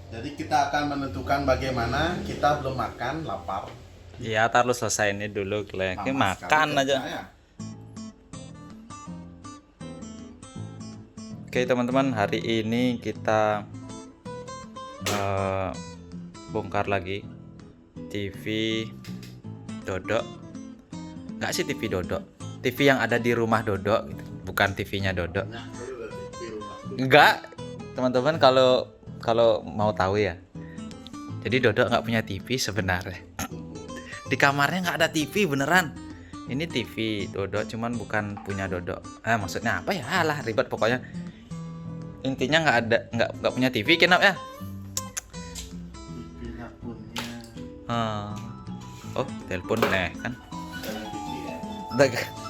Jadi kita akan menentukan bagaimana. Kita belum makan, lapar. Iya, tar lu selesai ini dulu, Klek. Ini Lama sekali makan aja. kerjanya. Oke teman-teman, hari ini kita eh, bongkar lagi TV Dodok. Nggak sih TV Dodok, TV yang ada di rumah Dodok gitu. Bukan TV-nya Dodok. Banyak kali berarti di rumahku. Enggak, teman-teman, kalau kalau mau tahu ya. Jadi Dodok nggak punya TV sebenarnya. Di kamarnya nggak ada TV beneran. Ini TV Dodok, cuman bukan punya Dodok. Maksudnya apa ya? Alah, ribet pokoknya. Intinya nggak punya TV, kenapa ya? TV nggak punya. Oh, telepon nih kan. Dalam TV ya.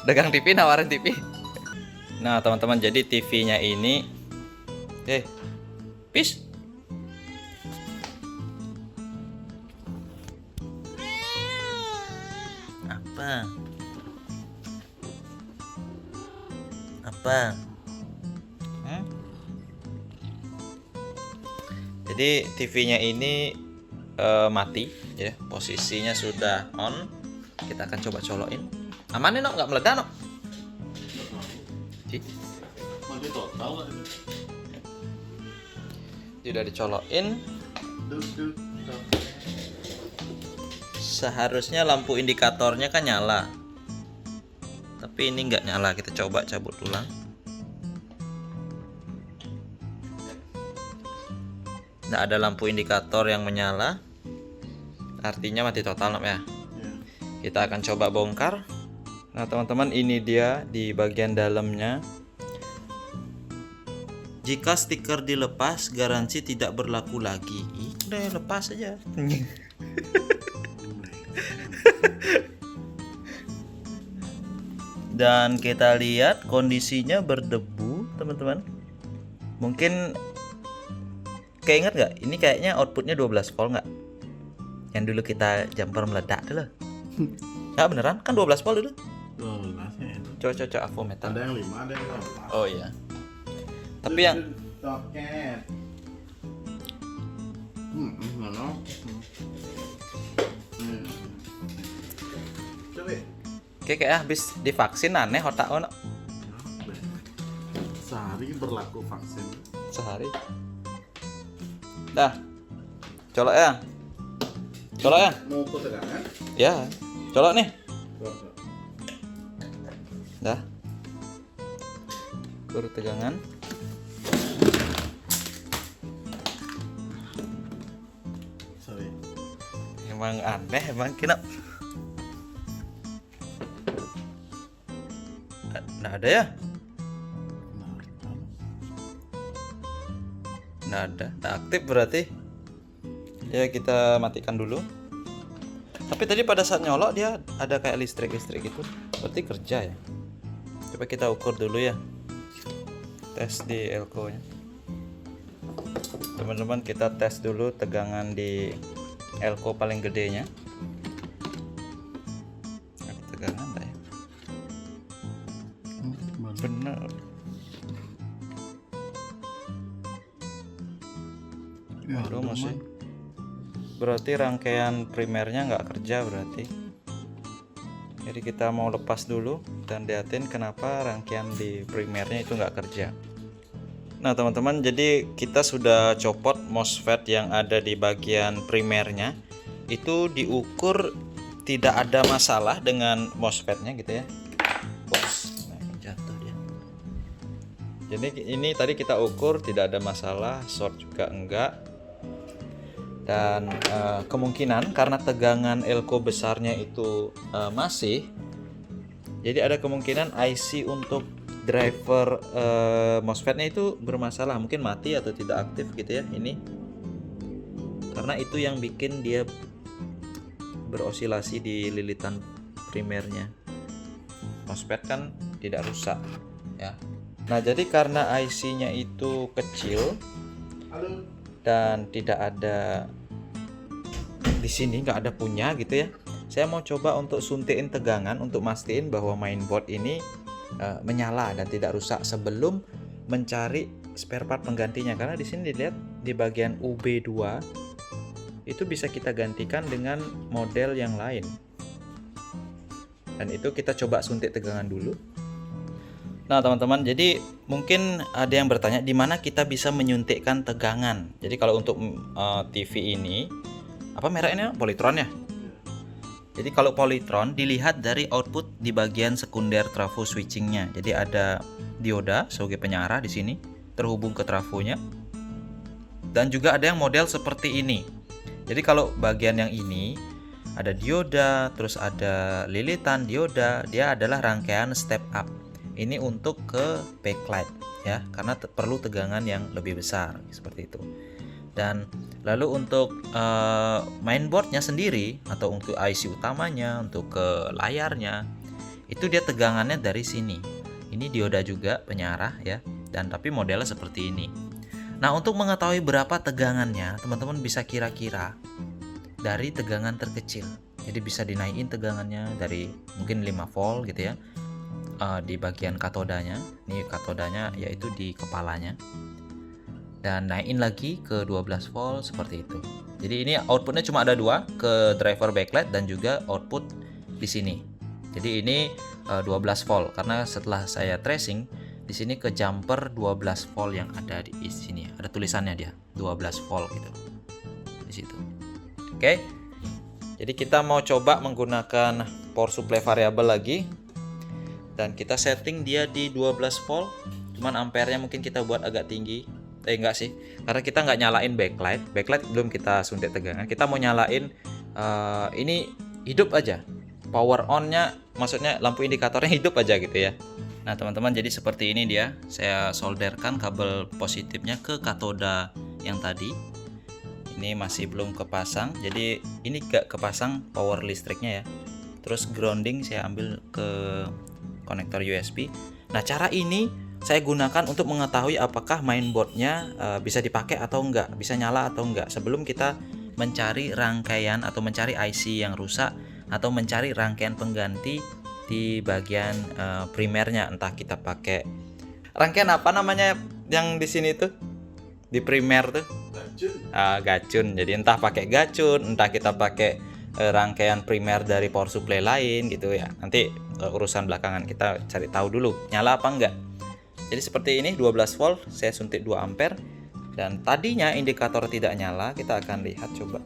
Dagang TV nawarin TV. Nah, teman-teman, jadi TV-nya ini Pis. Apa? Apa? Jadi TV-nya ini mati ya, posisinya sudah on. Kita akan coba colokin. Aman nih, no? Nggak meledak, no? Mati total lah ini. Sudah dicolokin. Duk, duk, duk. Seharusnya lampu indikatornya kan nyala, tapi ini nggak nyala. Kita coba cabut tulang. Nggak ada lampu indikator yang menyala, artinya mati total, no, ya. Ya. Kita akan coba bongkar. Nah teman-teman, ini dia di bagian dalamnya. Jika stiker dilepas, garansi tidak berlaku lagi. Udah lepas aja. Dan kita lihat kondisinya berdebu, teman-teman. Mungkin kayak ingat nggak? Ini kayaknya outputnya 12 volt nggak? Yang dulu kita jumper meledak dulu. Nggak beneran? Kan 12 volt dulu. 12 ya itu. Coba avometer. Ada yang 5, ada yang 12. Oh iya. Tapi yang Toket. No. Coba. kayak habis divaksin aneh otak ono. Sehari berlaku vaksin. Sehari. Dah. Colok ya. Colok ya. Mau ukur tegangan? Ya. Colok nih. Coba. Dah. Ukur tegangan. Sorry. Emang aneh, emang kena. Nggak ada ya? Nggak ada. Nggak aktif berarti. Ya kita matikan dulu. Tapi tadi pada saat nyolok dia ada kayak listrik gitu. Berarti kerja ya. Coba kita ukur dulu ya. Tes di elko nya. Teman-teman, kita tes dulu tegangan di elko paling gedenya. Ada tegangan enggak ya? Bener. Aduh, masih. Berarti rangkaian primernya nggak kerja berarti. Jadi kita mau lepas dulu dan liatin kenapa rangkaian di primernya itu nggak kerja. Nah teman-teman, jadi kita sudah copot MOSFET yang ada di bagian primernya. Itu diukur tidak ada masalah dengan MOSFET-nya gitu ya. Ups, nah, jatuh dia. Jadi ini tadi kita ukur tidak ada masalah, short juga enggak. Dan kemungkinan karena tegangan elko besarnya itu masih, jadi ada kemungkinan IC untuk driver MOSFET-nya itu bermasalah, mungkin mati atau tidak aktif gitu ya ini. Karena itu yang bikin dia berosilasi di lilitan primernya. MOSFET kan tidak rusak ya. Nah, jadi karena IC-nya itu kecil dan tidak ada di sini, nggak ada punya gitu ya. Saya mau coba untuk suntikin tegangan untuk mastiin bahwa mainboard ini menyala dan tidak rusak sebelum mencari spare part penggantinya, karena di sini dilihat di bagian UB2 itu bisa kita gantikan dengan model yang lain. Dan itu kita coba suntik tegangan dulu. Nah teman-teman, jadi mungkin ada yang bertanya di mana kita bisa menyuntikkan tegangan. Jadi kalau untuk TV ini, apa mereknya? Polytron ya? Jadi kalau Polytron dilihat dari output di bagian sekunder trafo switchingnya. Jadi ada dioda sebagai penyarah di sini terhubung ke trafonya. Dan juga ada yang model seperti ini. Jadi kalau bagian yang ini ada dioda, terus ada lilitan dioda, dia adalah rangkaian step up. Ini untuk ke backlight ya, karena perlu tegangan yang lebih besar seperti itu. Dan lalu untuk mainboardnya sendiri atau untuk IC utamanya, untuk ke layarnya, itu dia tegangannya dari sini. Ini dioda juga penyarah ya, dan tapi modelnya seperti ini. Nah untuk mengetahui berapa tegangannya, teman-teman bisa kira-kira dari tegangan terkecil. Jadi bisa dinaikin tegangannya dari mungkin 5 volt gitu ya, di bagian katodanya. Ini katodanya yaitu di kepalanya. Dan naikin lagi ke 12 volt seperti itu. Jadi ini outputnya cuma ada dua, ke driver backlight dan juga output di sini. Jadi ini 12 volt karena setelah saya tracing di sini ke jumper 12 volt yang ada di sini. Ada tulisannya dia 12 volt gitu di situ. Oke. Jadi kita mau coba menggunakan power supply variabel lagi. Dan kita setting dia di 12 volt. Cuman ampernya mungkin kita buat agak tinggi. Enggak sih, karena kita nggak nyalain backlight belum kita suntik tegangan. Kita mau nyalain ini hidup aja, power on-nya, maksudnya lampu indikatornya hidup aja gitu ya. Nah teman-teman, jadi seperti ini dia. Saya solderkan kabel positifnya ke katoda yang tadi. Ini masih belum kepasang, jadi ini gak kepasang power listriknya ya. Terus grounding saya ambil ke konektor USB. Nah cara ini saya gunakan untuk mengetahui apakah mainboardnya bisa dipakai atau enggak, bisa nyala atau enggak, sebelum kita mencari rangkaian atau mencari IC yang rusak atau mencari rangkaian pengganti di bagian primernya. Entah kita pakai rangkaian apa namanya yang di sini tuh di primer tuh, gacun. Jadi entah pakai gacun, entah kita pakai rangkaian primer dari power supply lain gitu ya. Nanti urusan belakangan, kita cari tahu dulu nyala apa enggak. Jadi seperti ini 12 volt, saya suntik 2 ampere. Dan tadinya indikator tidak nyala, kita akan lihat coba.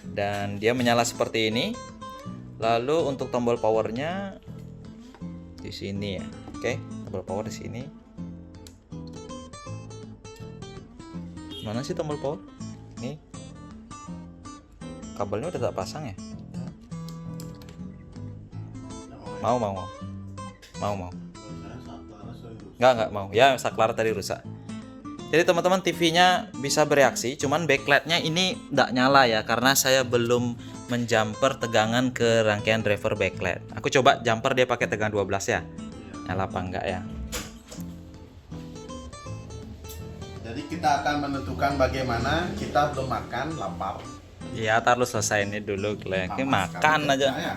Dan dia menyala seperti ini. Lalu untuk tombol powernya di sini ya. Oke, tombol power di sini. Mana sih tombol power? Ini. Kabelnya udah tak pasang ya? Mau. Nggak mau ya, saklar tadi rusak. Jadi teman-teman, TV-nya bisa bereaksi, cuman backlightnya ini nggak nyala ya, karena saya belum menjumper tegangan ke rangkaian driver backlight. Aku coba jumper dia pakai tegangan 12 ya, nyala apa enggak ya. Jadi kita akan menentukan bagaimana. Kita belum makan, lapar. Ya, tar lu selesai ini dulu, kalian makan aja ya.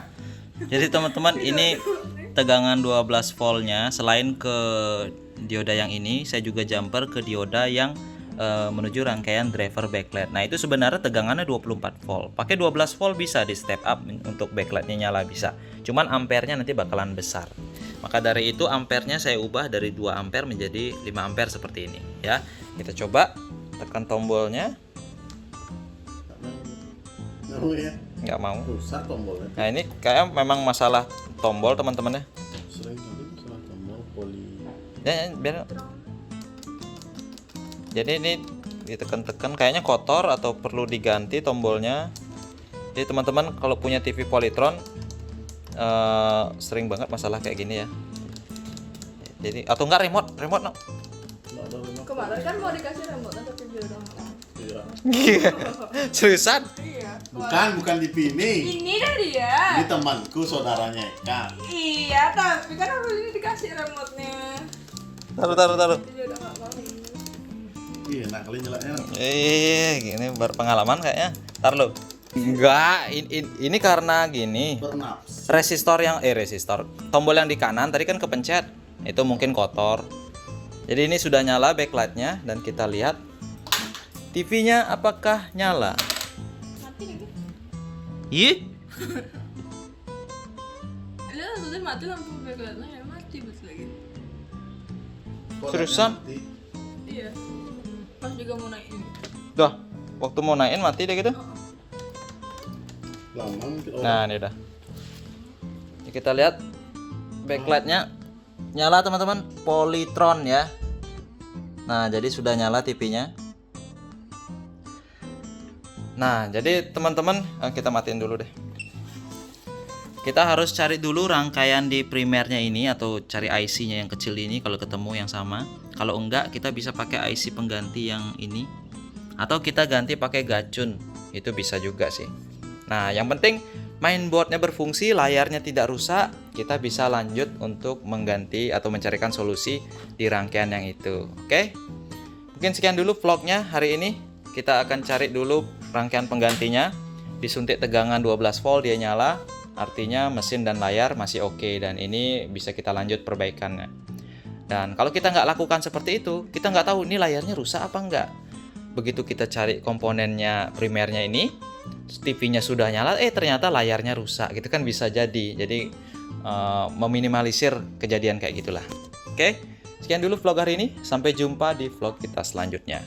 Jadi teman-teman, ini tegangan 12 voltnya, selain ke dioda yang ini, saya juga jumper ke dioda yang menuju rangkaian driver backlight. Nah itu sebenarnya tegangannya 24 volt. Pakai 12 volt bisa di step up untuk backlightnya nyala bisa. Cuman ampernya nanti bakalan besar. Maka dari itu ampernya saya ubah dari 2 ampere menjadi 5 ampere seperti ini ya. Kita coba tekan tombolnya. Nggak mau. Rusak tombolnya. Nah ini kayak memang masalah tombol teman-teman ya. Sering kali masalah tombol poli. Ya, biar. Jadi ini ditekan-tekan kayaknya kotor atau perlu diganti tombolnya. Jadi teman-teman kalau punya TV Polytron sering banget masalah kayak gini ya. Jadi atau enggak remote no. Kemarin kan mau dikasih remote tapi dia udah nggak mau. Iya. Seriusan? Iya. Bukan TV ini. Ini dah dia. Ini temanku, saudaranya Eka. Iya, tapi kan aku ini dikasih remote-nya. Taruh. Dia udah nggak mau. Iya, nah kali nyelaknya. Gini berpengalaman kayaknya. Ntar lo. Enggak, ini karena gini. Bernaps. Resistor tombol yang di kanan tadi kan kepencet. Itu mungkin kotor. Jadi ini sudah nyala backlightnya dan kita lihat TV-nya apakah nyala. Mati lagi. Ih, Lihat langsung mati lampu backlightnya ya mati betul lagi. Kok Seriusan? liatnya mati? Iya. Pas juga mau naikin. dah. Waktu mau naikin mati deh gitu. Lama mungkin. Oh, Nah, ini udah. Ini kita lihat backlightnya nyala teman-teman, Polytron ya. Nah, jadi sudah nyala TV-nya. Nah, jadi teman-teman, kita matiin dulu deh. Kita harus cari dulu rangkaian di primernya ini atau cari IC-nya yang kecil ini kalau ketemu yang sama. Kalau enggak, kita bisa pakai IC pengganti yang ini atau kita ganti pakai gacun. Itu bisa juga sih. Nah, yang penting mainboardnya berfungsi, layarnya tidak rusak, kita bisa lanjut untuk mengganti atau mencarikan solusi di rangkaian yang itu. Oke? Mungkin sekian dulu vlognya hari ini. Kita akan cari dulu rangkaian penggantinya. Disuntik tegangan 12 volt dia nyala. Artinya mesin dan layar masih oke, dan ini bisa kita lanjut perbaikannya. Dan kalau kita nggak lakukan seperti itu, kita nggak tahu ini layarnya rusak apa enggak. Begitu kita cari komponennya primernya ini, TV-nya sudah nyala, ternyata layarnya rusak, gitu kan bisa jadi. Jadi meminimalisir kejadian kayak gitulah. Oke, sekian dulu vlog hari ini. Sampai jumpa di vlog kita selanjutnya.